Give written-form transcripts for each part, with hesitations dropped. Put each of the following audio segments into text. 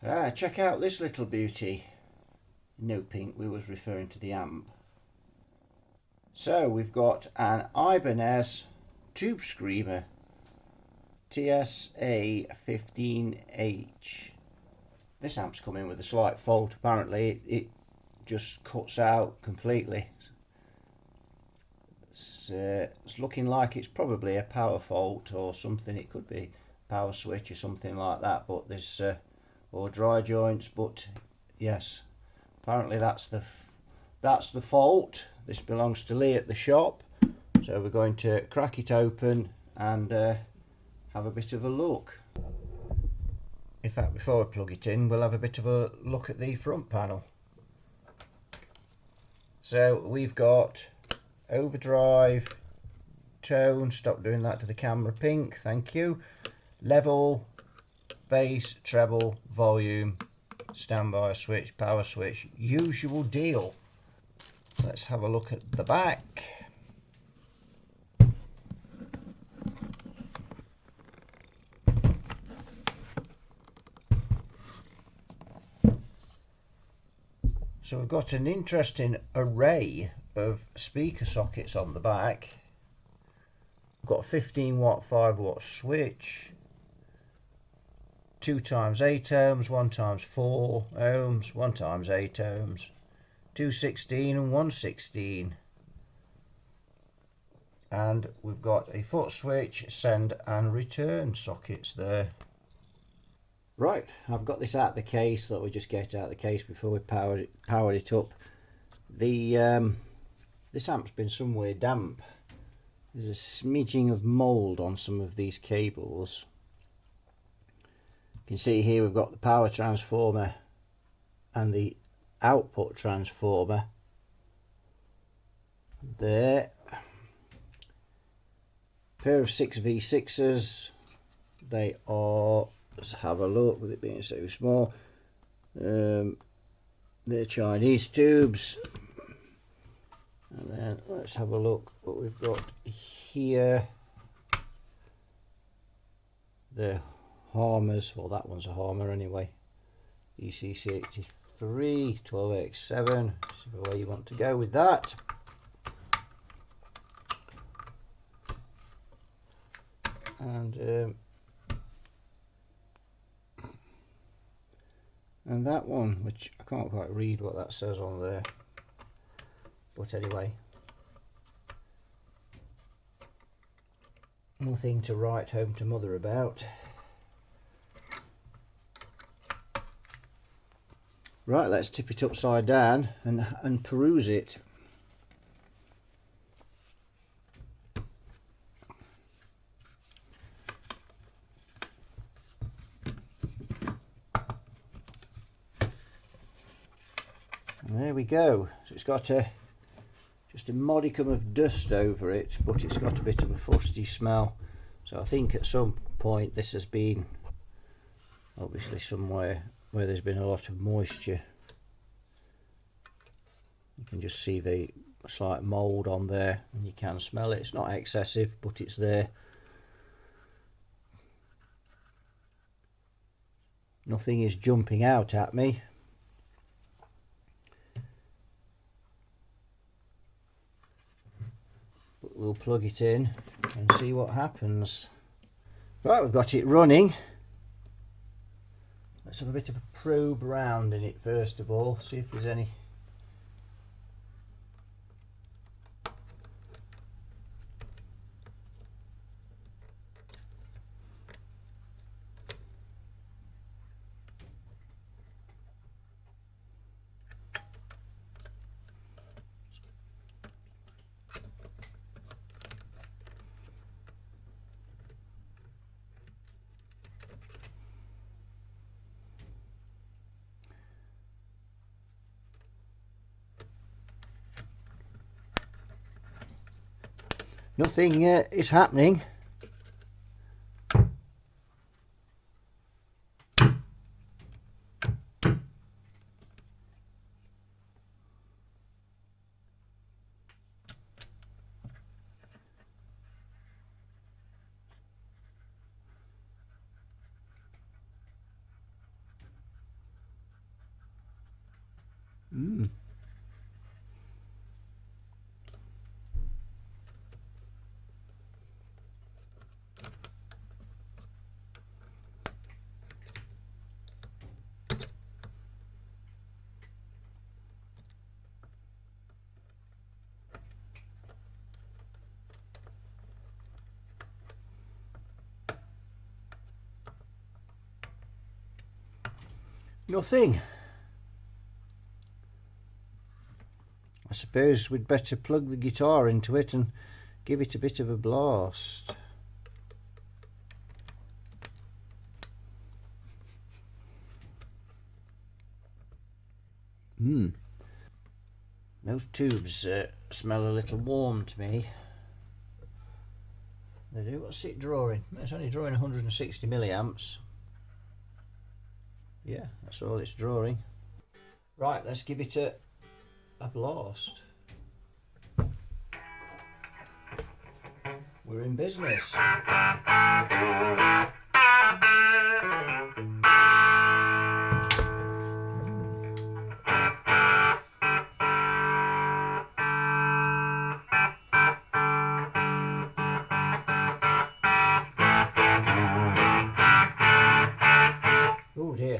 Check out this little beauty. No pink, we was referring to the amp. So we've got an Ibanez Tube Screamer TSA15H. This amp's come in with a slight fault. Apparently it just cuts out completely. It's looking like it's probably a power fault or something. It could be power switch or something like that, but there's or dry joints, but yes, apparently that's the fault. This belongs to Lee at the shop, so we're going to crack it open and have a bit of a look. In fact, before we plug it in, we'll have a bit of a look at the front panel. So we've got overdrive, tone, stop doing that to the camera, pink, thank you, level, bass, treble, volume, standby switch, power switch, usual deal. Let's have a look at the back. So we've got an interesting array of speaker sockets on the back. We've got a 15 watt 5 watt switch, 2 times 8 ohms, 1 times 4 ohms, 1 times 8 ohms, 216 and 116, and we've got a foot switch, send and return sockets there. Right, I've got this out of the case. Thought we'd just get it out of the case before we powered it up. The this amp's been somewhere damp. There's a smidging of mould on some of these cables. You can see here we've got the power transformer and the output transformer there. Pair of 6V6s. They are, let's have a look with it being so small. They're Chinese tubes. And then let's have a look what we've got here. The Harmers, well that one's a Harmer anyway. ECC83 12X7, see the way you want to go with that. And that one, which I can't quite read what that says on there, but anyway, nothing to write home to mother about. Right, let's tip it upside down and peruse it. And there we go. So it's got just a modicum of dust over it, but it's got a bit of a fusty smell. So I think at some point this has been obviously somewhere where there's been a lot of moisture. You can just see the slight mould on there and you can smell it. It's not excessive, but it's there. Nothing is jumping out at me. But we'll plug it in and see what happens. Right, we've got it running. Let's have a bit of a probe round in it first of all, see if there's any. Nothing is happening. Nothing. I suppose we'd better plug the guitar into it and give it a bit of a blast. Those tubes smell a little warm to me. They do. What's it drawing? It's only drawing 160 milliamps. Yeah, that's all it's drawing. Right, let's give it a blast. We're in business. Oh dear.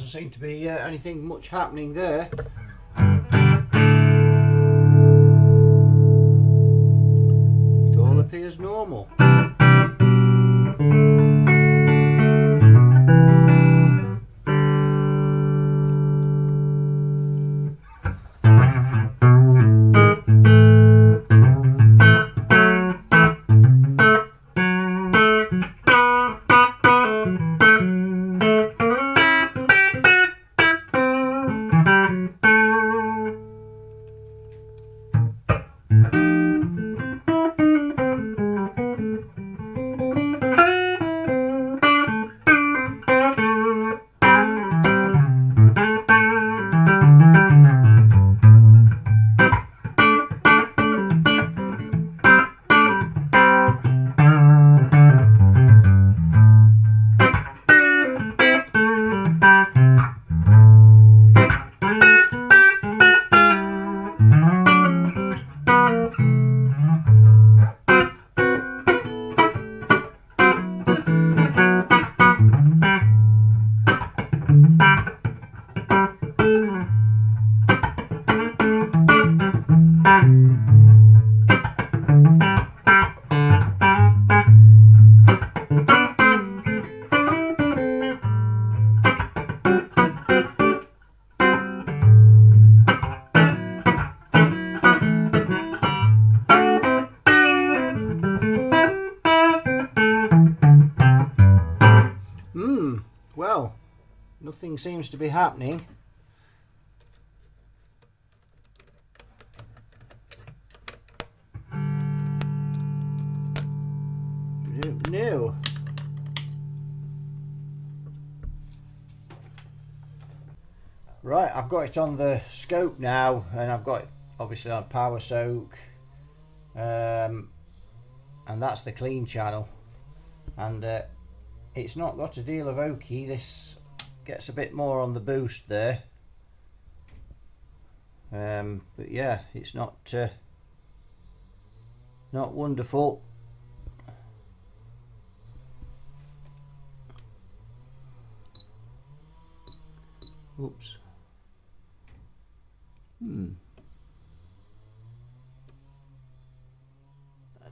Seem to be anything much happening there. It all appears normal. Well, nothing seems to be happening. I don't know. Right, I've got it on the scope now, and I've got it obviously on power soak, and that's the clean channel, and it's not got a deal of oaky. This gets a bit more on the boost there, but yeah, it's not wonderful. Oops.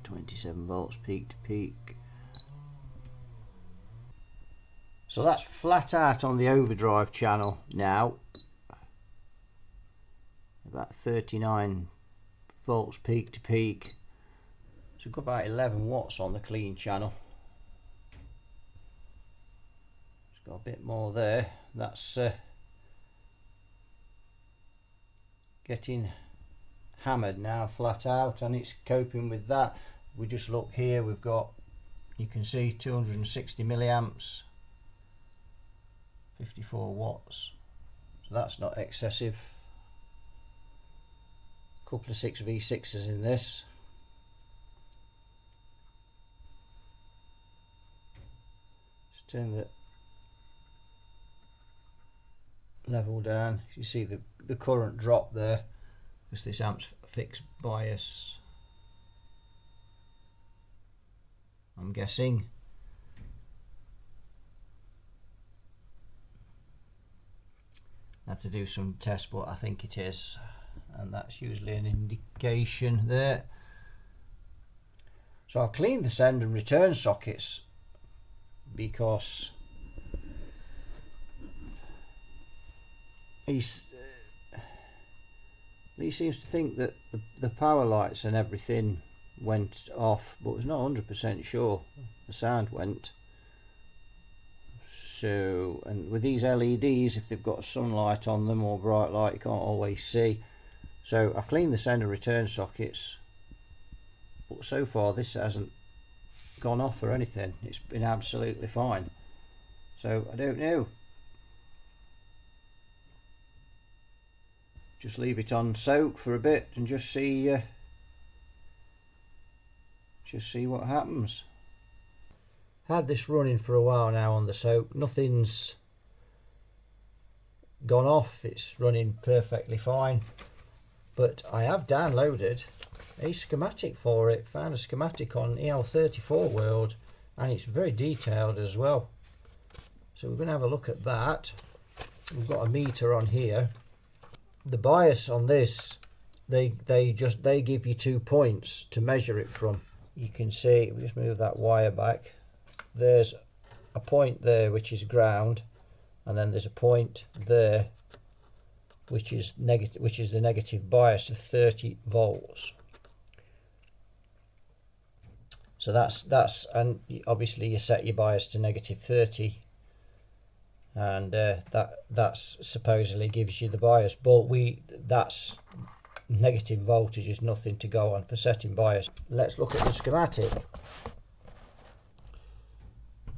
27 volts peak to peak. So that's flat out on the overdrive channel now. About 39 volts peak to peak. So we've got about 11 watts on the clean channel. It's got a bit more there. That's getting hammered now, flat out, and it's coping with that. We just look here, we've got, you can see 260 milliamps, 54 watts, so that's not excessive. A couple of 6V6s in this. Just turn the level down. You see the current drop there, because this amp's fixed bias, I'm guessing. I have to do some tests, but I think it is, and that's usually an indication there. So I'll clean the send and return sockets, because he seems to think that the power lights and everything went off, but was not 100% sure the sound went. So, and with these LEDs, if they've got sunlight on them or bright light, you can't always see. So I've cleaned the send and return sockets, but so far this hasn't gone off or anything. It's been absolutely fine. So I don't know. Just leave it on soak for a bit and just see what happens. Had this running for a while now on the soak. Nothing's gone off. It's running perfectly fine. But I have downloaded a schematic for it. Found a schematic on EL34 World, and it's very detailed as well. So we're going to have a look at that. We've got a meter on here. The bias on this, they give you 2 points to measure it from. You can see, we just move that wire back. There's a point there which is ground, and then there's a point there which is negative, which is the negative bias of 30 volts. So that's and obviously you set your bias to negative 30, and that's supposedly gives you the bias, but that's negative voltage is nothing to go on for setting bias. Let's look at the schematic.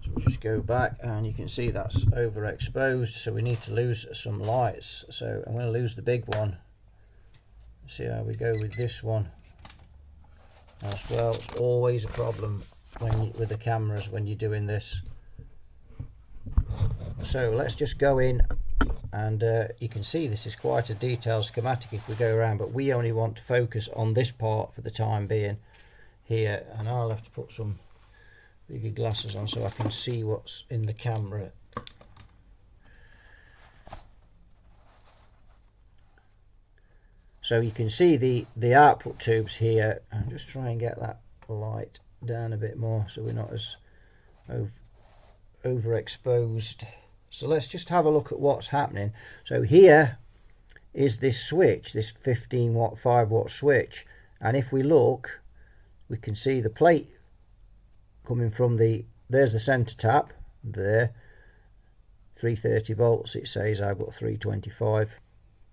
So we'll just go back, and you can see that's overexposed, so we need to lose some lights. So I'm going to lose the big one. See how we go with this one as well. It's always a problem with the cameras when you're doing this. So let's just go in, and you can see this is quite a detailed schematic if we go around, but we only want to focus on this part for the time being here, and I'll have to put some bigger glasses on so I can see what's in the camera. So you can see the output tubes here. I'm just trying and get that light down a bit more so we're not as overexposed. So let's just have a look at what's happening. So here is this switch, this 15 watt 5 watt switch, and if we look, we can see the plate coming from there's the center tap there, 330 volts. It says I've got 325,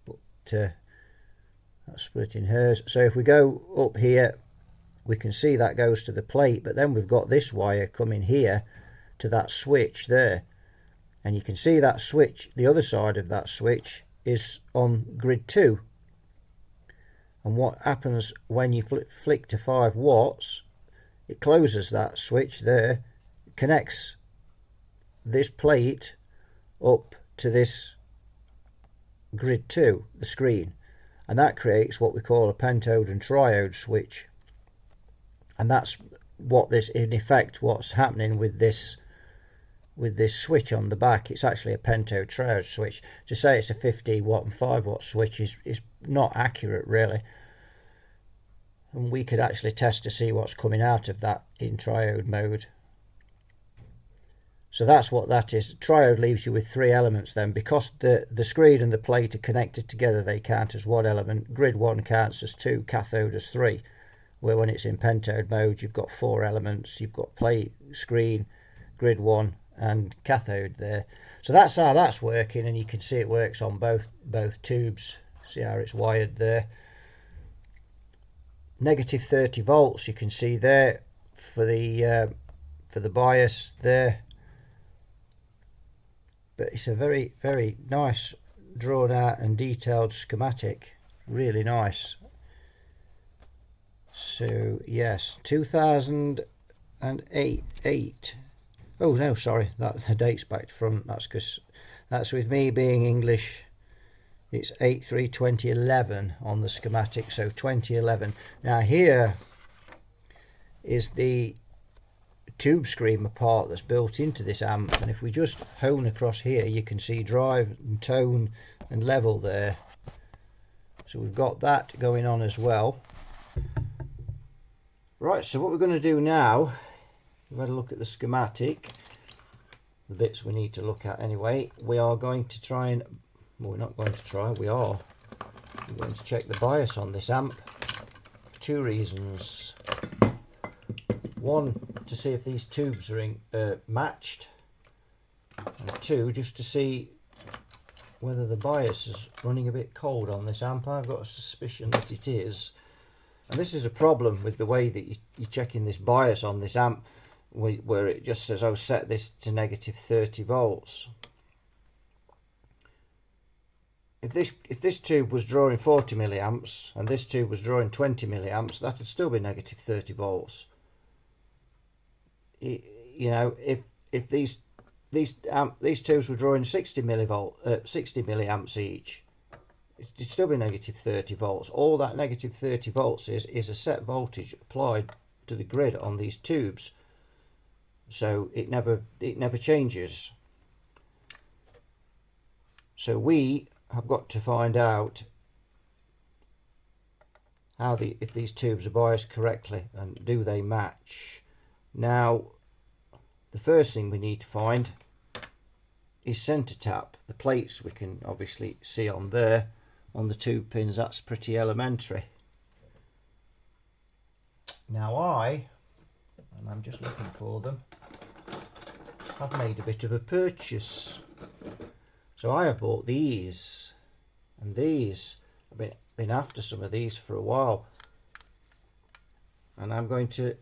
but that's splitting hers. So if we go up here, we can see that goes to the plate, but then we've got this wire coming here to that switch there, and you can see that switch, the other side of that switch is on grid 2. And what happens when you flick to 5 watts, it closes that switch there, connects this plate up to this grid 2, the screen, and that creates what we call a pentode and triode switch. And that's what this, in effect, what's happening with this switch on the back. It's actually a pentode triode switch. To say it's a 50 watt and 5 watt switch is not accurate, really. And we could actually test to see what's coming out of that in triode mode. So that's what that is. Triode leaves you with 3 elements then. Because the screen and the plate are connected together, they count as 1 element. Grid 1 counts as 2, cathode as 3. Where when it's in pentode mode, you've got 4 elements. You've got plate, screen, grid 1 and cathode there. So that's how that's working, and you can see it works on both tubes. See how it's wired there. Negative 30 volts you can see there for the bias there. But it's a very, very nice drawn out and detailed schematic. Really nice. So yes, 2008. Oh no, sorry, that the date's back to front. That's because that's with me being English. It's 8/3/2011 on the schematic, so 2011. Now here is the Tube Screamer part that's built into this amp, and if we just hone across here, you can see drive and tone and level there. So we've got that going on as well. Right, so what we're going to do now, we've had a look at the schematic, the bits we need to look at anyway. We are going to try and, well, we're not going to try, we're going to check the bias on this amp for 2 reasons. One, to see if these tubes are matched, and 2, just to see whether the bias is running a bit cold on this amp. I've got a suspicion that it is. And this is a problem with the way that you're checking this bias on this amp, where it just says, oh, set this to negative 30 volts. If this tube was drawing 40 milliamps and this tube was drawing 20 milliamps, that would still be negative 30 volts. You know, if these tubes were drawing 60 milliamps each, it'd still be negative 30 volts. All that negative 30 volts is a set voltage applied to the grid on these tubes, so it never changes. So we have got to find out if these tubes are biased correctly and do they match. Now, the first thing we need to find is centre tap. The plates we can obviously see on there on the tube pins. That's pretty elementary. Now I'm just looking for them, I've made a bit of a purchase. So I have bought these, and these, I've been after some of these for a while, and I'm going to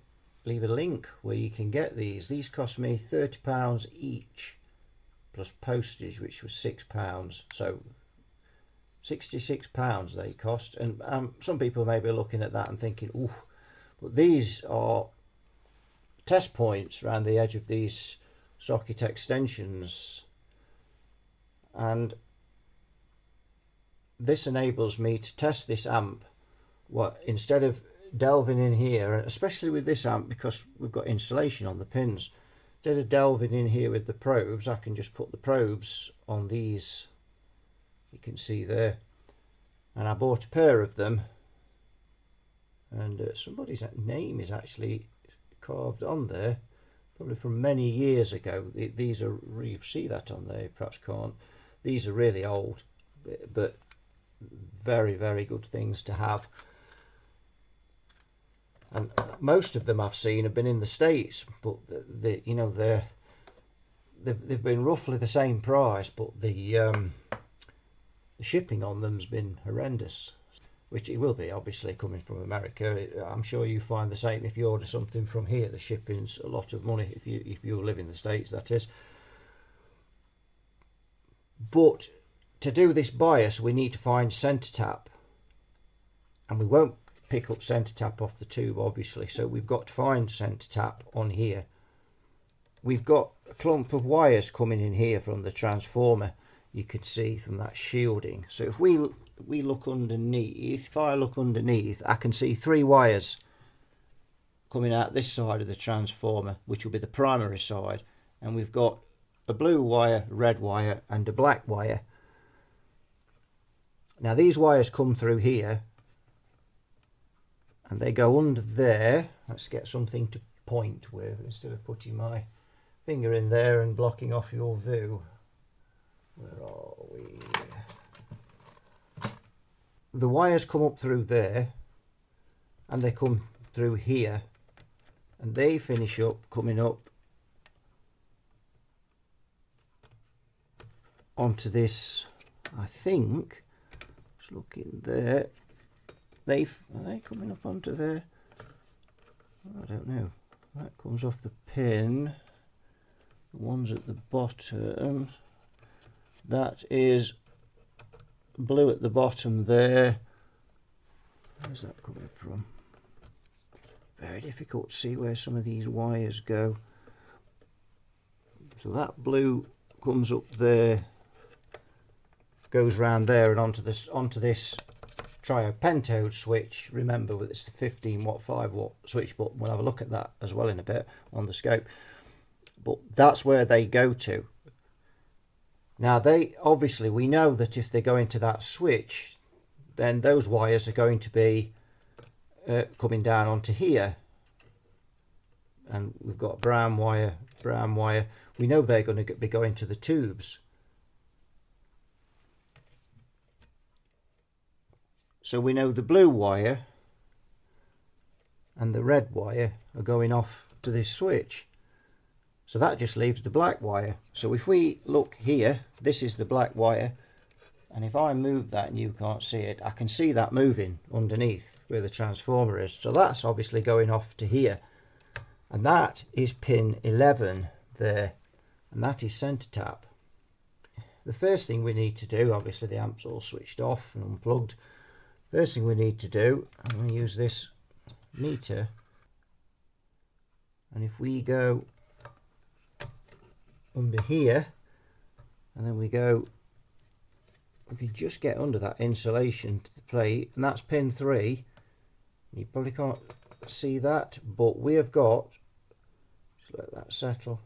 leave a link where you can get these. These cost me £30 each plus postage, which was £6, so £66 they cost. And some people may be looking at that and thinking, ooh, but these are test points around the edge of these socket extensions, and this enables me to test this amp. What, instead of delving in here, especially with this amp because we've got insulation on the pins, instead of delving in here with the probes, I can just put the probes on these, you can see there. And I bought a pair of them, and somebody's name is actually carved on there, probably from many years ago. These are, you see that on there, you perhaps can't. These are really old, but very, very good things to have. And most of them I've seen have been in the States, but you know, they've been roughly the same price, but the shipping on them's been horrendous, which it will be obviously coming from America. I'm sure you find the same if you order something from here. The shipping's a lot of money if you live in the States, that is. But to do this bias we need to find centre tap, and we won't pick up centre tap off the tube obviously, so we've got to find centre tap on here. We've got a clump of wires coming in here from the transformer, you can see from that shielding. So if we look underneath, if I look underneath, I can see 3 wires coming out this side of the transformer, which will be the primary side, and we've got a blue wire, red wire and a black wire. Now these wires come through here and they go under there. Let's get something to point with instead of putting my finger in there and blocking off your view. Where are we? The wires come up through there and they come through here and they finish up coming up onto this, I think, just looking there, are they coming up onto there? I don't know. That comes off the pin. The ones at the bottom, that is blue at the bottom there. Where's that coming from? Very difficult to see where some of these wires go. So that blue comes up there, goes round there and onto this triopentode switch. Remember, it's the 15 watt 5 watt switch, but we'll have a look at that as well in a bit on the scope. But that's where they go to. Now they obviously, we know that if they go into that switch, then those wires are going to be coming down onto here, and we've got brown wire. We know they're going to be going to the tubes. So we know the blue wire and the red wire are going off to this switch. So that just leaves the black wire. So if we look here, this is the black wire, and if I move that and you can't see it, I can see that moving underneath where the transformer is. So that's obviously going off to here, and that is pin 11 there, and that is centre tap. The first thing we need to do, obviously the amp's all switched off and unplugged. First thing we need to do, I'm going to use this meter, and if we go under here and then we can just get under that insulation to the plate, and that's pin 3. You probably can't see that, but we have got, just let that settle,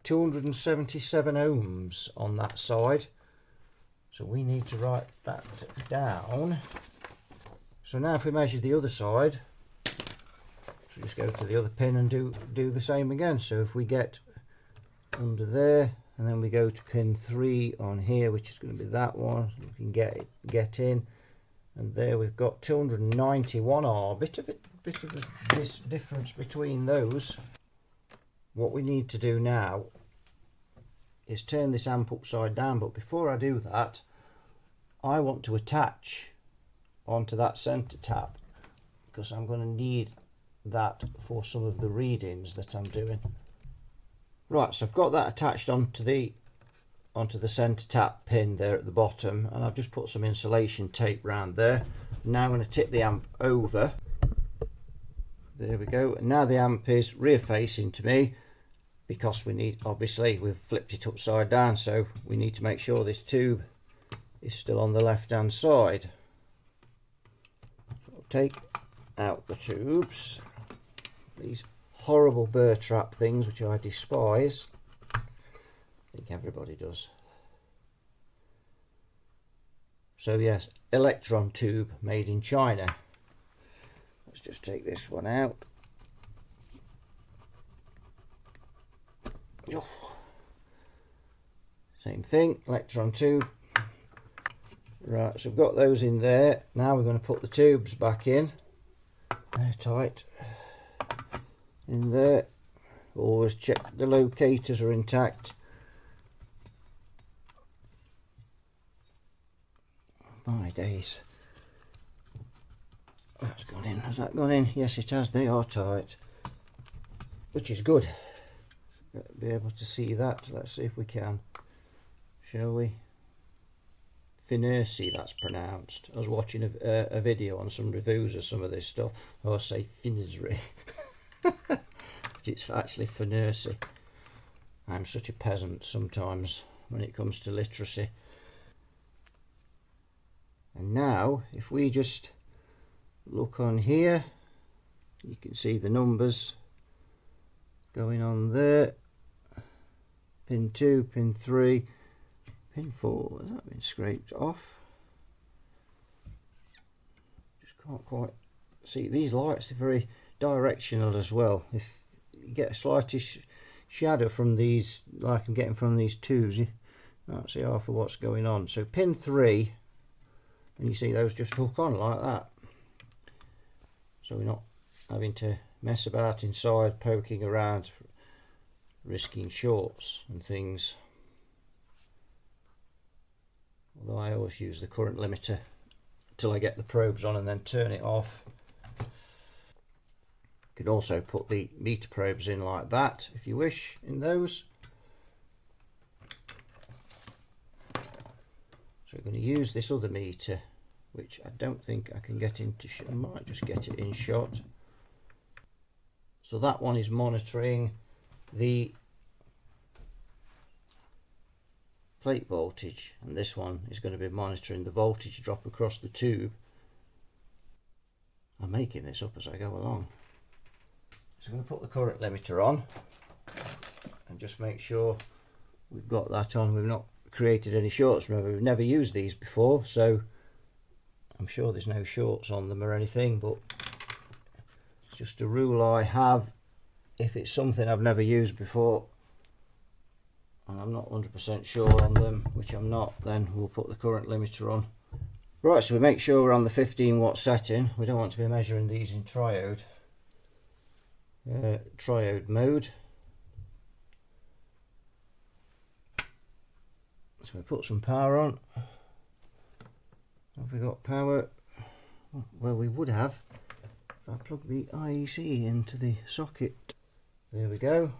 277 ohms on that side. So we need to write that down. So now if we measure the other side, so just go to the other pin and do the same again. So if we get under there and then we go to pin 3 on here, which is going to be that one, we can get in, and there we've got 291 R. Bit of this difference between those. What we need to do now is turn this amp upside down, but before I do that, I want to attach onto that centre tap because I'm going to need that for some of the readings that I'm doing. Right, so I've got that attached onto the centre tap pin there at the bottom, and I've just put some insulation tape round there. Now I'm going to tip the amp over. There we go. And now the amp is rear facing to me, because we need, obviously we've flipped it upside down, so we need to make sure this tube is still on the left hand side. So I'll take out the tubes, these horrible burr trap things which I despise. I think everybody does. So yes, electron tube made in China. Let's just take this one out. Same thing, electron tube. Right, so I've got those in there. Now we're going to put the tubes back in. They're tight. In there. Always check the locators are intact. My days. That's gone in. Has that gone in? Yes, it has. They are tight, which is good. Be able to see that. Let's see if we can shall we? Finercy, that's pronounced. I was watching a video on some reviews of some of this stuff. I say Finercy, but it's actually Finercy. I'm such a peasant sometimes when it comes to literacy. And now, if we just look on here, you can see the numbers going on there. Pin 2, pin 3, pin 4, has that been scraped off? Just can't quite see. These lights are very directional as well. If you get a slightest shadow from these, like I'm getting from these tubes, you can't see half of what's going on. So pin 3, and you see those just hook on like that. So we're not having to mess about inside, poking around, risking shorts and things. Although I always use the current limiter till I get the probes on and then turn it off. You can also put the meter probes in like that if you wish, in those. So we're going to use this other meter, which I don't think I can get into. I might just get it in shot. So that one is monitoring the plate voltage, and this one is going to be monitoring the voltage drop across the tube. I'm making this up as I go along. So I'm going to put the current limiter on and just make sure we've got that on. We've not created any shorts. Remember, we've never used these before, so I'm sure there's no shorts on them or anything, but it's just a rule I have. If it's something I've never used before and I'm not 100% sure on them, which I'm not, then we'll put the current limiter on. Right, so we make sure we're on the 15 watt setting. We don't want to be measuring these in triode mode. So we put some power on. Have we got power? Well, we would have if I plug the IEC into the socket. There we go.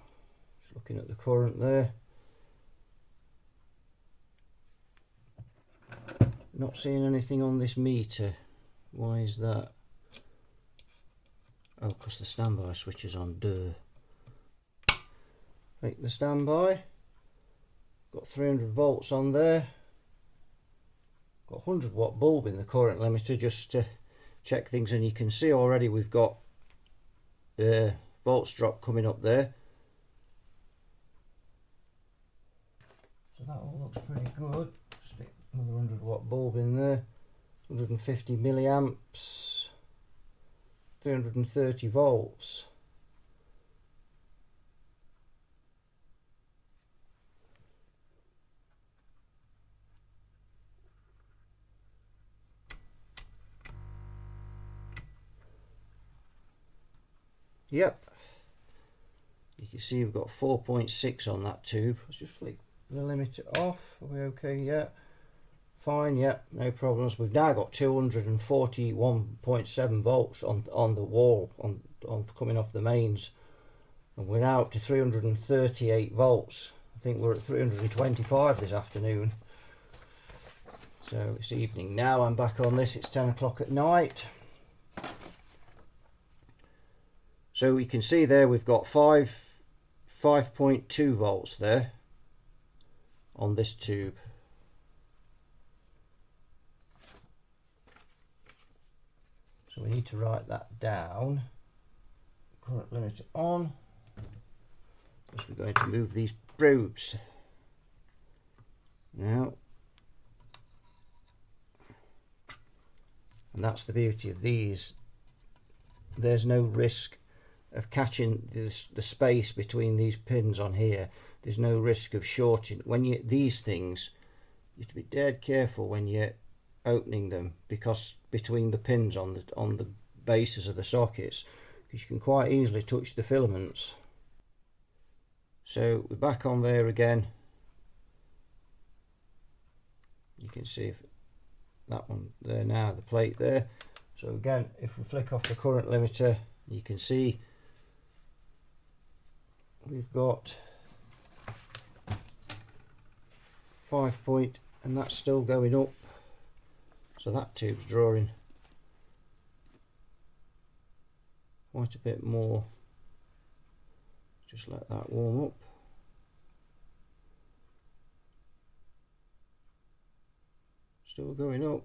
Just looking at the current there. Not seeing anything on this meter. Why is that? Oh, because the standby switch is on. Duh. Make the standby. Got 300 volts on there. Got a 100 watt bulb in the current limiter just to check things, and you can see already we've got volts drop coming up there. So that all looks pretty good. Stick another 100 watt bulb in there. 150 milliamps. 330 volts. Yep, you can see we've got 4.6 on that tube. Let's just flick the limiter off. Are we okay? Yeah, fine. Yeah, no problems. We've now got 241.7 volts on the wall on coming off the mains, and we're now up to 338 volts. I think we're at 325 this afternoon. So it's evening now. I'm back on this. It's 10 o'clock at night. So you can see there we've got 5.2 volts there on this tube. So we need to write that down. Current limiter on. Because we're going to move these probes now. And that's the beauty of these. There's no risk of catching the space between these pins on here. There's no risk of shorting. When you these things, you have to be dead careful when you're opening them, because between the pins on the bases of the sockets, because you can quite easily touch the filaments. So we're back on there again. You can see if that one there now, the plate there. So again, if we flick off the current limiter, you can see we've got 5 point, and that's still going up. So that tube's drawing quite a bit more. Just let that warm up. Still going up.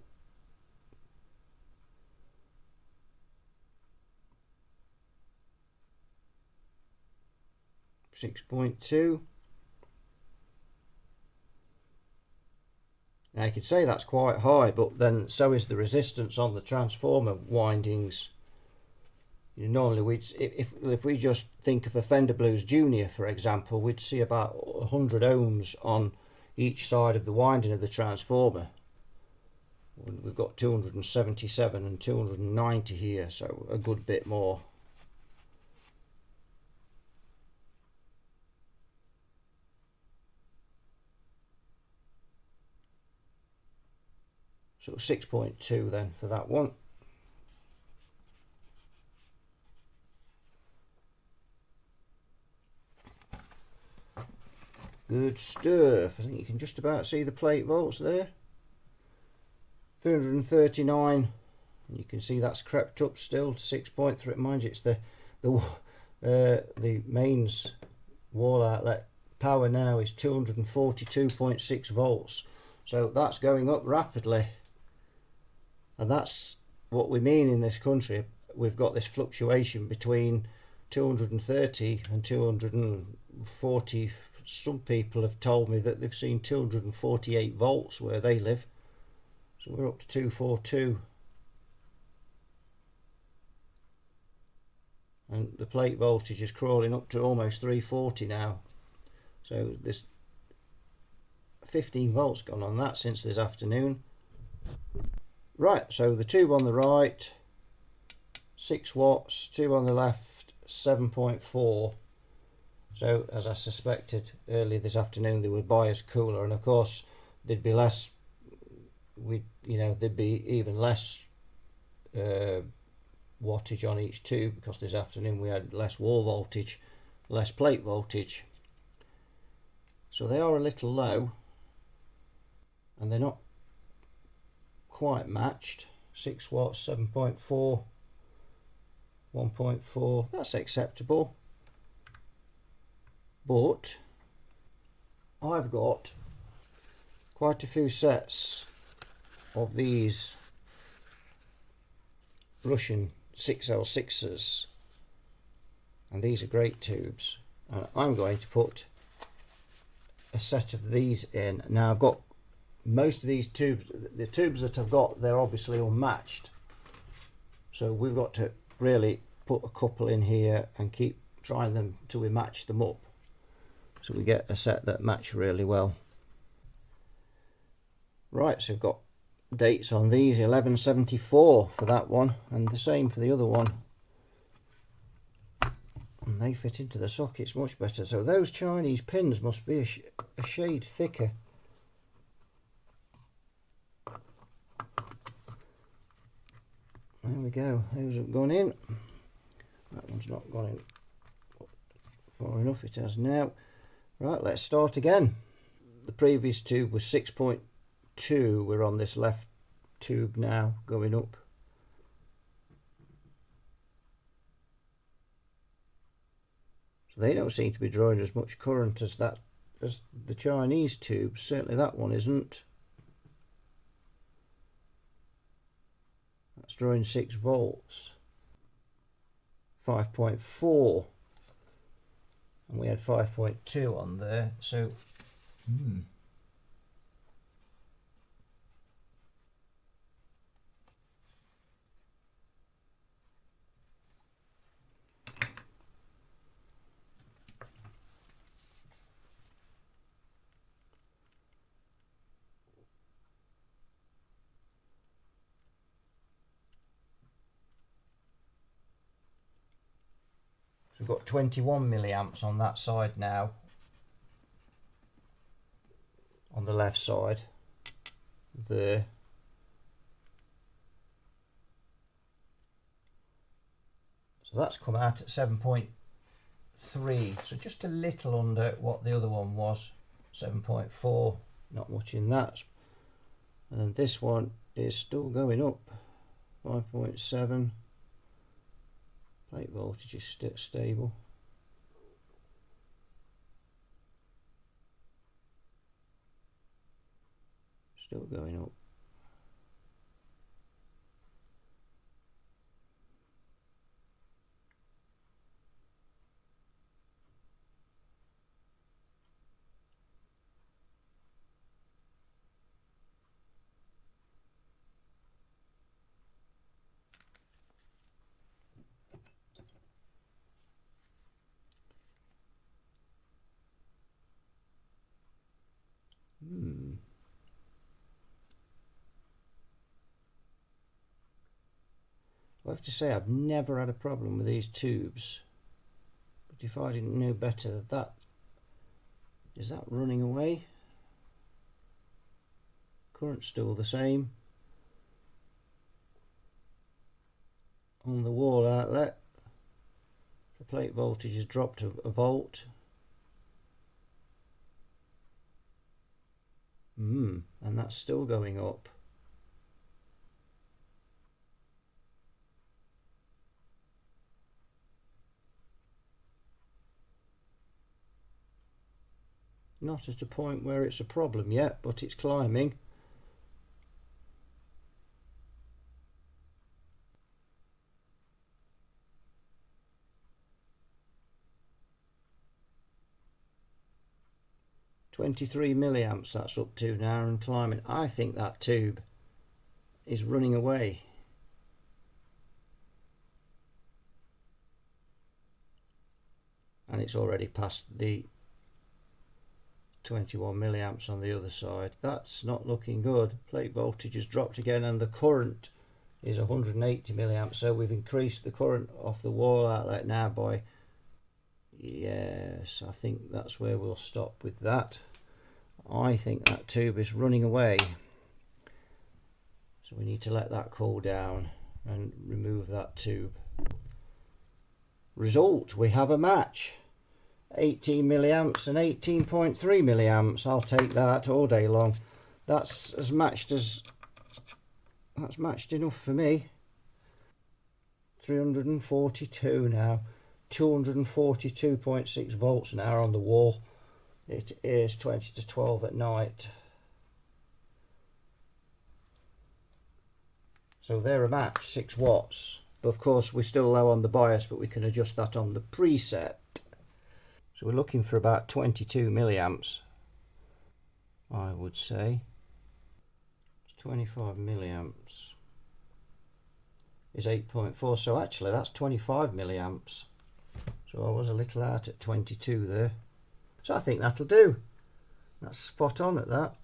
.2. Now you could say that's quite high, but then so is the resistance on the transformer windings. You know, normally if we just think of a Fender Blues Junior, for example, we'd see about 100 ohms on each side of the winding of the transformer. We've got 277 and 290 here, so a good bit more. So 6.2 then for that one. Good stuff. I think you can just about see the plate volts there. 339. And you can see that's crept up still to 6.3. Mind you, it's the mains wall outlet power now is 242.6 volts. So that's going up rapidly. And that's what we mean in this country. We've got this fluctuation between 230 and 240. Some people have told me that they've seen 248 volts where they live. So we're up to 242. And the plate voltage is crawling up to almost 340 now. So there's 15 volts gone on that since this afternoon. Right, so the tube on the right, 6 watts, tube on the left, 7.4. So as I suspected earlier this afternoon, they were biased cooler, and of course there'd be less, there'd be even less wattage on each tube, because this afternoon we had less wall voltage, less plate voltage. So they are a little low, and they're not quite matched. 6 watts, 7.4, 1.4, that's acceptable. But I've got quite a few sets of these Russian 6L6s, and these are great tubes. I'm going to put a set of these in. Now I've got most of these tubes, the tubes that I've got, they're obviously unmatched, so we've got to really put a couple in here and keep trying them till we match them up, so we get a set that match really well. Right, so we've got dates on these, 1174 for that one, and the same for the other one, and they fit into the sockets much better. So those Chinese pins must be a shade thicker. There we go, those have gone in. That one's not gone in far enough, it has now. Right, let's start again. The previous tube was 6.2, we're on this left tube now, going up. So they don't seem to be drawing as much current as the Chinese tubes, certainly that one isn't. That's drawing 6 volts. 5.4, and we had 5.2 on there, so we've got 21 milliamps on that side now, on the left side there. So that's come out at 7.3, so just a little under what the other one was, 7.4 not much in that. And this one is still going up, 5.7. Plate voltage is stable. Still going up. I have to say I've never had a problem with these tubes, but if I didn't know better, is that running away? Current's still the same on the wall outlet. The plate voltage has dropped a volt. And that's still going up. Not at a point where it's a problem yet, but it's climbing. "23 milliamps that's up to now and climbing. I think that tube is running away. And it's already past the 21 milliamps on the other side. That's not looking good. Plate voltage has dropped again, and the current is 180 milliamps. So we've increased the current off the wall outlet now by, yes, I think that's where we'll stop with that. I think that tube is running away. So we need to let that cool down and remove that tube. Result, we have a match. 18 milliamps and 18.3 milliamps. I'll take that all day long. That's matched enough for me. 342 now. 242.6 volts now on the wall. It is 20 to 12 at night. So they're a match, 6 watts. But of course we're still low on the bias, but we can adjust that on the preset. So we're looking for about 22 milliamps, I would say. 25 milliamps is 8.4, so actually that's 25 milliamps. So I was a little out at 22 there. So I think that'll do. That's spot on at that.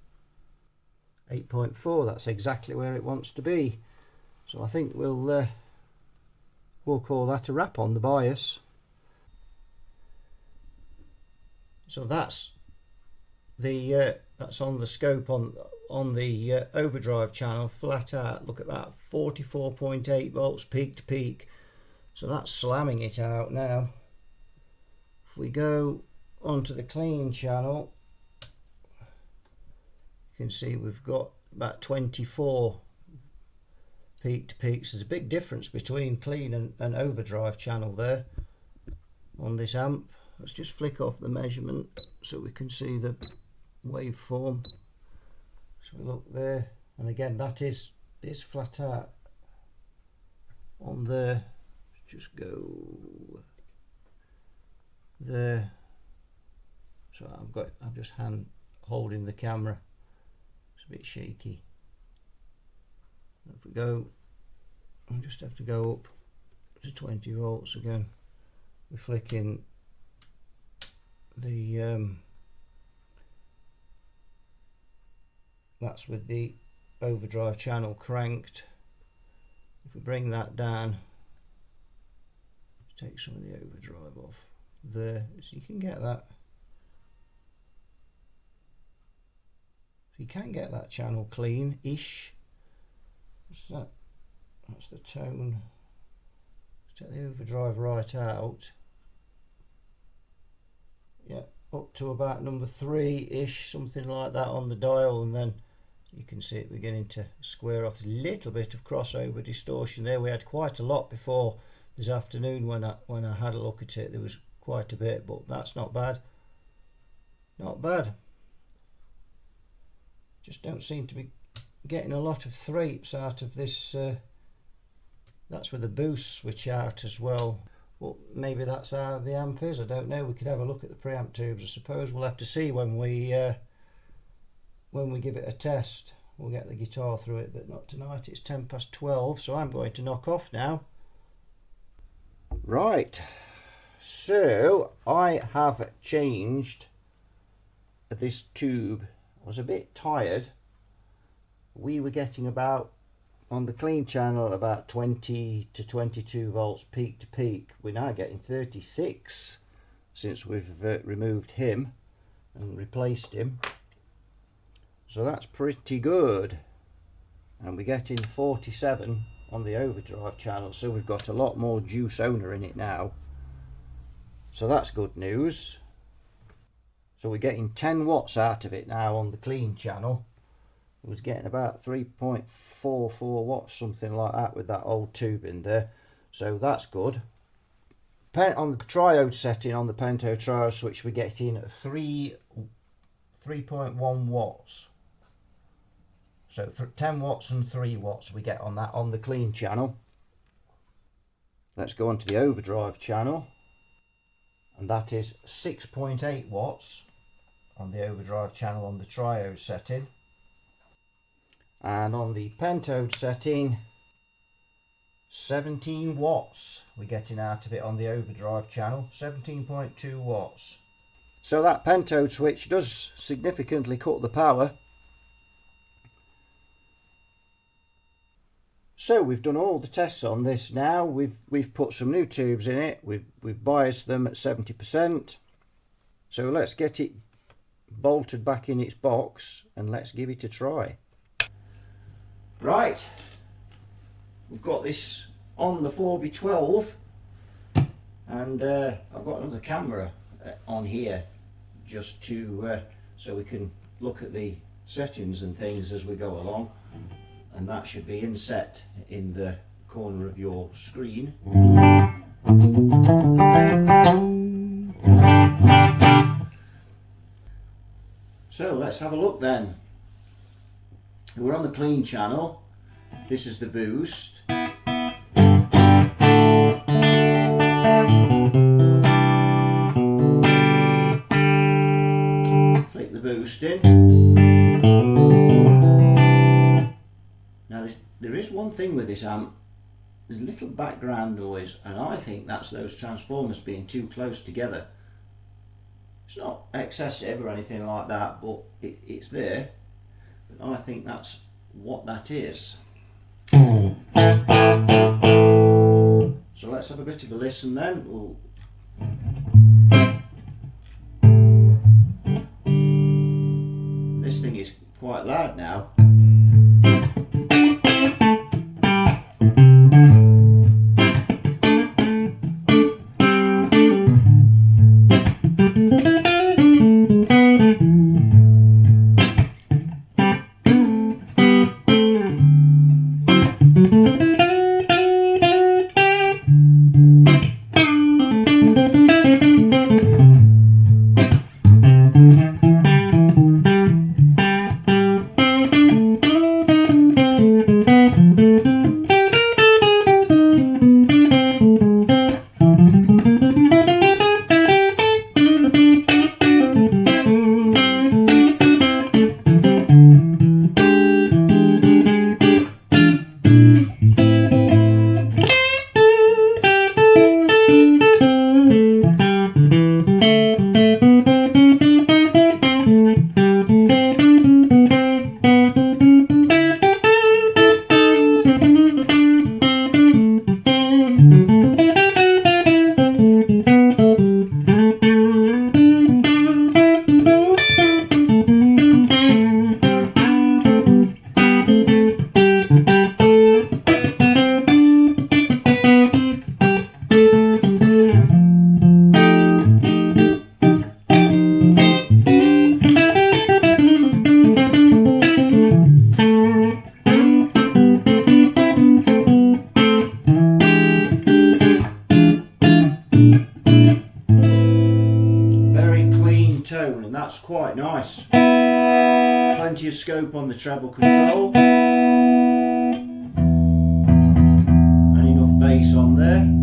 8.4, that's exactly where it wants to be. So I think we'll call that a wrap on the bias. So that's on the scope on the overdrive channel, flat out. Look at that, 44.8 volts peak to peak. So that's slamming it out now. If we go onto the clean channel, you can see we've got about 24 peak to peaks. There's a big difference between clean and overdrive channel there on this amp. Let's just flick off the measurement so we can see the waveform. So look there, and again that is flat out on there. Just go there. So I'm just hand holding the camera. It's a bit shaky. If we go, I just have to go up to 20 volts again. We're flicking the that's with the overdrive channel cranked. If we bring that down, take some of the overdrive off there, so you can get that. So you can get that channel clean-ish. What's that? That's the tone. Let's take the overdrive right out. Yeah, up to about number 3-ish, something like that on the dial, and then you can see it beginning to square off. A little bit of crossover distortion there. We had quite a lot before this afternoon when I had a look at it. There was quite a bit, but that's not bad. Not bad. Just don't seem to be getting a lot of threeps out of this. That's with the boost switch out as well. Well, maybe that's how the amp is. I don't know. We could have a look at the preamp tubes. I suppose we'll have to see when we give it a test. We'll get the guitar through it, but not tonight. It's 12:10, so I'm going to knock off now. Right. So I have changed this tube. I was a bit tired. We were getting about, on the clean channel, about 20 to 22 volts peak to peak. We're now getting 36 since we've removed him and replaced him. So that's pretty good. And we're getting 47 on the overdrive channel, so we've got a lot more juice owner in it now. So that's good news. So we're getting 10 watts out of it now on the clean channel. I was getting about 3.44 watts, something like that, with that old tube in there. So that's good. On the triode setting, on the Pento triode switch, we're getting 3.1 watts. So 10 watts and 3 watts we get on that on the clean channel. Let's go on to the overdrive channel. And that is 6.8 watts on the overdrive channel on the triode setting. And on the pentode setting, 17 watts we're getting out of it on the overdrive channel, 17.2 watts. So that pentode switch does significantly cut the power. So we've done all the tests on this now. We've put some new tubes in it. We've biased them at 70%. So let's get it bolted back in its box and let's give it a try. Right, we've got this on the 4x12, and I've got another camera on here just to so we can look at the settings and things as we go along, and that should be inset in the corner of your screen. So let's have a look then. We're on the clean channel. This is the boost. Flick the boost in. Now there is one thing with this amp. There's a little background noise, and I think that's those transformers being too close together. It's not excessive or anything like that, but it's there. But I think that's what that is. So let's have a bit of a listen then. This thing is quite loud now. nice. Plenty of scope on the treble control. And enough bass on there.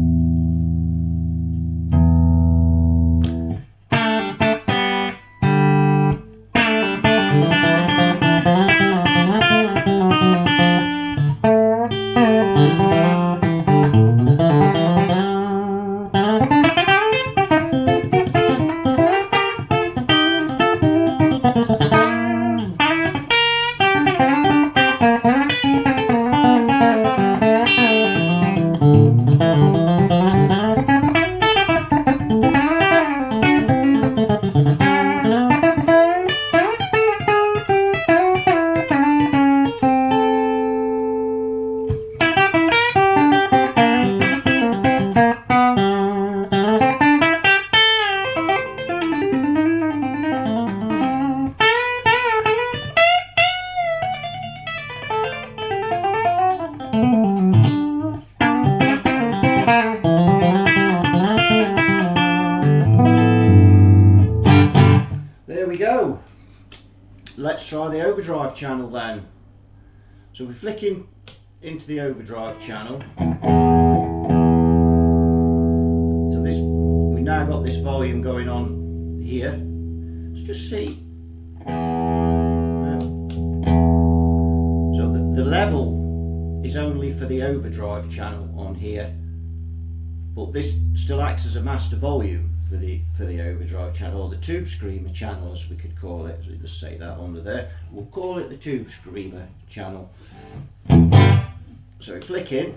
There we go. Let's try the overdrive channel then. So we're flicking into the overdrive channel. So this, we now got this volume going on here. Let's just see. So the level is only for the overdrive channel on here, but this still acts as a master volume for the overdrive channel, or the Tube Screamer channel as we could call it. So we just say that under there. We'll call it the Tube Screamer channel. So we flick in.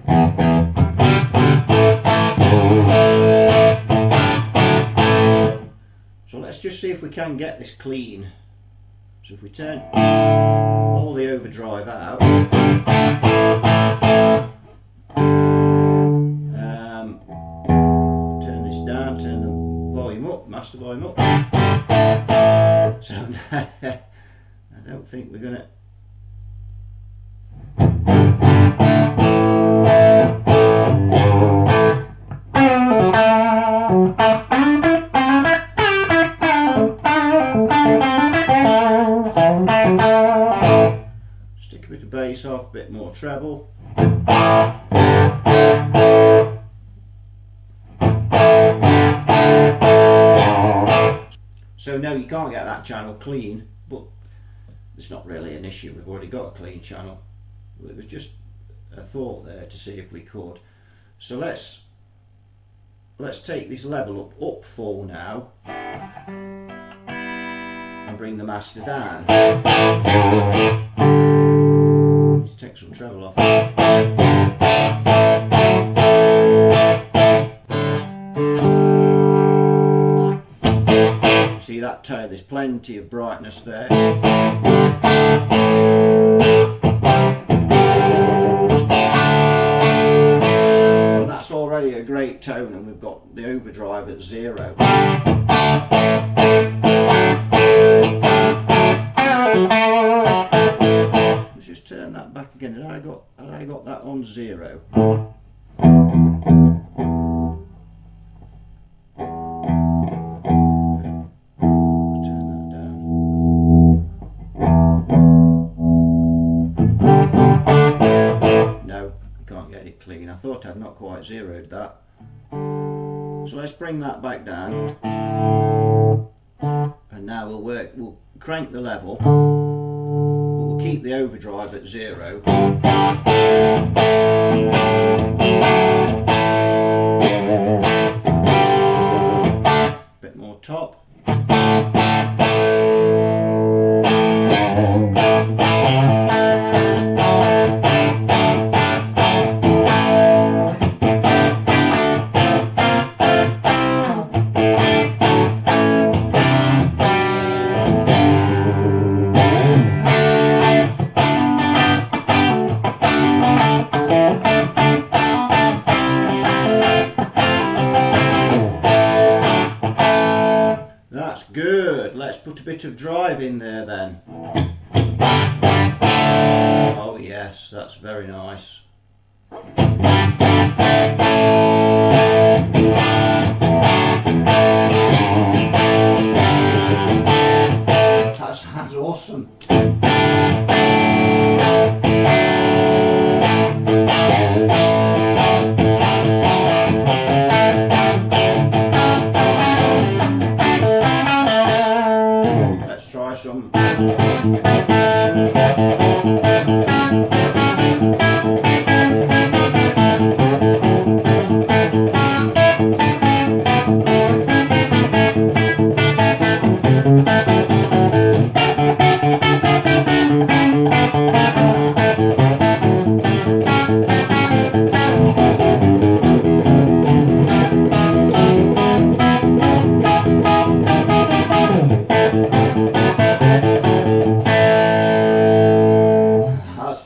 So let's just see if we can get this clean. So if we turn all the overdrive out, turn this down, turn the volume up, master volume up. So I don't think we're gonna. Stick a bit of bass off, a bit more treble. So no, you can't get that channel clean, but it's not really an issue. We've already got a clean channel. It was just a thought there to see if we could. So let's take this level up full now and bring the master down. Let's take some treble off. See that tone, there's plenty of brightness there. And that's already a great tone, and we've got the overdrive at 0. Let's just turn that back again. Had I got that on 0? Clean. I thought I'd not quite zeroed that. So let's bring that back down. And now we'll crank the level. But we'll keep the overdrive at 0. Bit more top. Good. Let's put a bit of drive in there then. Oh yes, that's very nice. sounds awesome. Let's try some.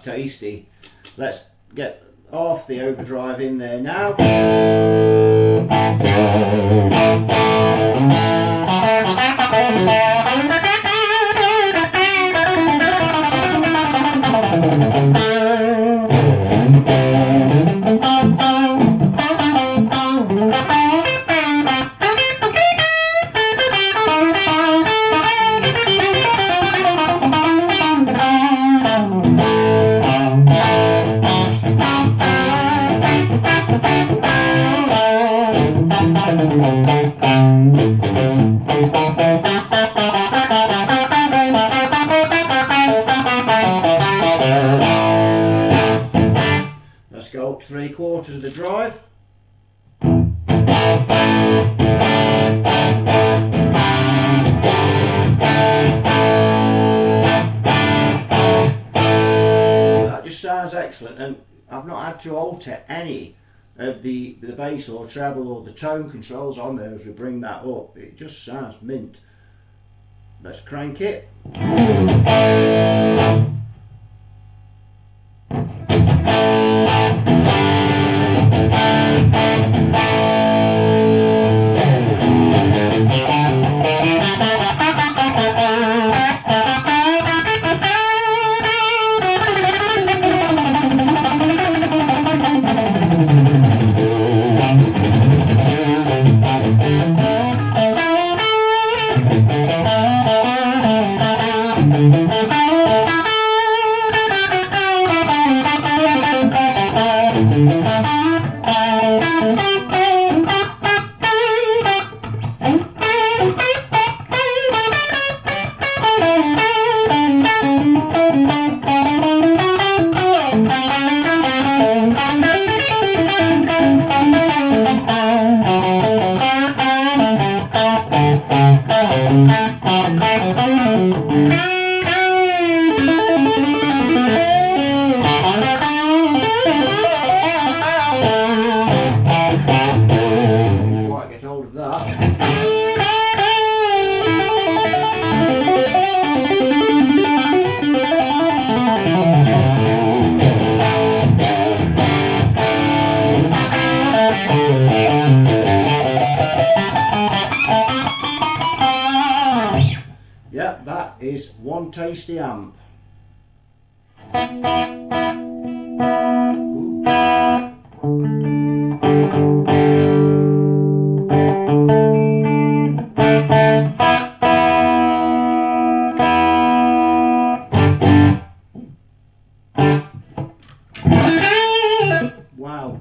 Tasty. Let's get off the overdrive in there now. Let's go up 3/4 of the drive. That just sounds excellent, and I've not had to alter any of the bass or treble or the tone controls on there as we bring that up. It just sounds mint. Let's crank it. Quite get hold of that. Yeah, that is one tasty amp. Wow.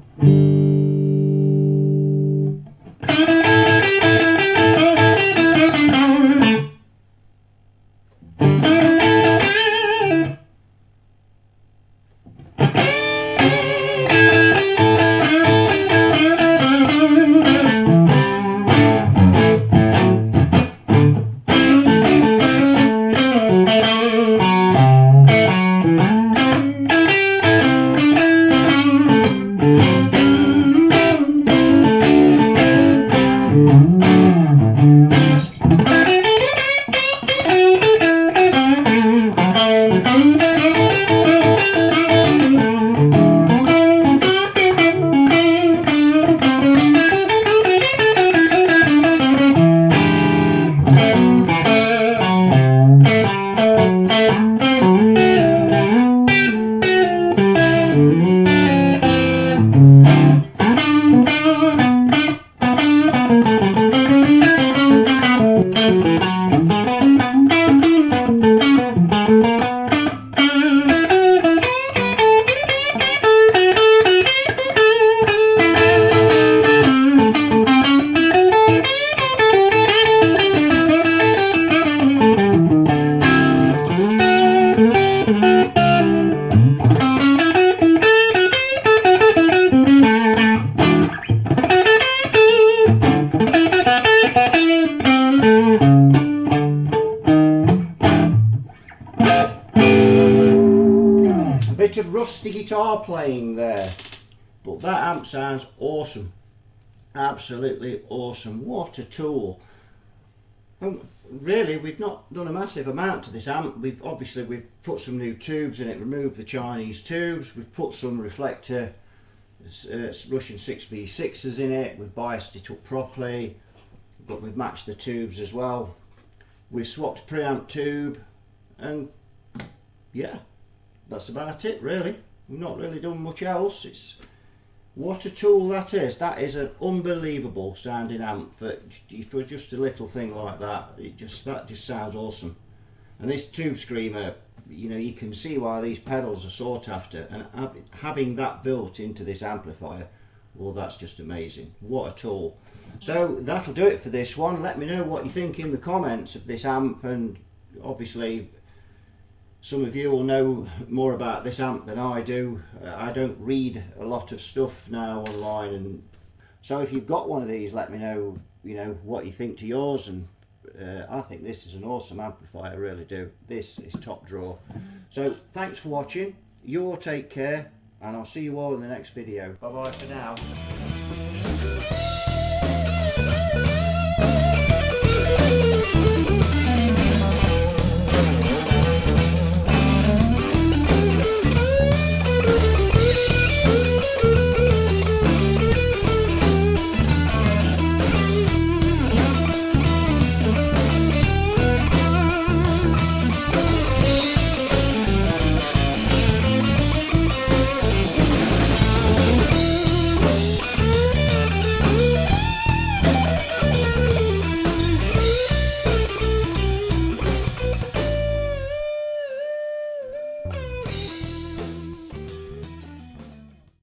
A bit of rusty guitar playing there, but that amp sounds awesome. Absolutely awesome. What a tool. And really, we've not done a massive amount to this amp. We've put some new tubes in it, removed the Chinese tubes, we've put some Reflektor Russian 6V6s in it, we've biased it up properly, but we've matched the tubes as well. We've swapped preamp tube, and yeah, that's about it really. We've not really done much else. What a tool that is. That is an unbelievable sounding amp for just a little thing like that. That just sounds awesome. And this Tube Screamer, you know, you can see why these pedals are sought after, and having that built into this amplifier, well, that's just amazing. What a tool. So that'll do it for this one. Let me know what you think in the comments of this amp, and obviously some of you will know more about this amp than I do. I don't read a lot of stuff now online, and so if you've got one of these, let me know, you know, what you think to yours. And I think this is an awesome amplifier, I really do. This is top drawer. So thanks for watching. You all take care, and I'll see you all in the next video. Bye bye for now.